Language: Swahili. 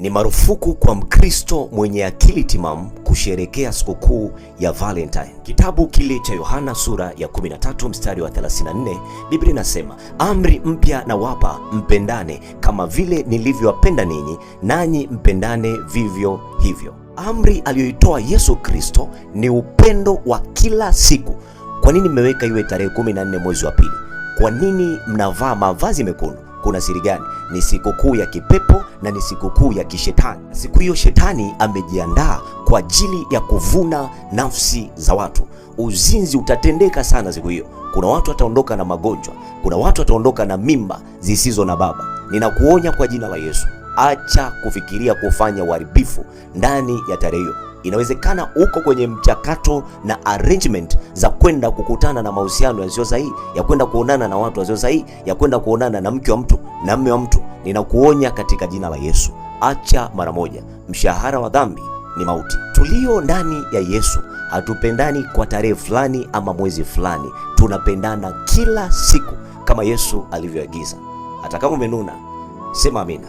Ni marufuku kwa Mkristo mwenye akili timamu kusherekea sikukuu ya Valentine. Kitabu kile cha Yohana sura ya 13 mstari wa 34, Biblia inasema, amri mpya nawapa, mpendane kama vile nilivyowapenda ninyi, nanyi mpendane vivyo hivyo. Amri aliyoitoa Yesu Kristo ni upendo wa kila siku. Kwa nini mmeweka iwe tarehe 14 mwezi wa pili? Kwa nini mnavaa mavazi mekundu? Kuna siri gani? Ni sikukuu ya kipepo na ni sikukuu ya kishetani. Siku hiyo shetani amejiandaa kwa ajili ya kuvuna nafsi za watu. Uzinzi utatendeka sana siku hiyo. Kuna watu wataondoka na magonjwa, kuna watu wataondoka na mimba zisizo na baba. Ninakuonya kwa jina la Yesu, acha kufikiria kufanya uharibifu ndani ya tarehe hiyo. Inawezekana uko kwenye mchakato na arrangement za kwenda kukutana na mahusiano yasiyo sahihi, ya kwenda kuonana na watu wasio sahihi, ya kwenda kuonana na mke wa mtu na mume wa mtu. Ninakuonya katika jina la Yesu, acha mara moja. Mshahara wa dhambi ni mauti. Tulio ndani ya Yesu hatupendani kwa tarehe fulani ama mwezi fulani, tunapendana kila siku kama Yesu alivyoagiza. Hata kama umenuna, sema amina.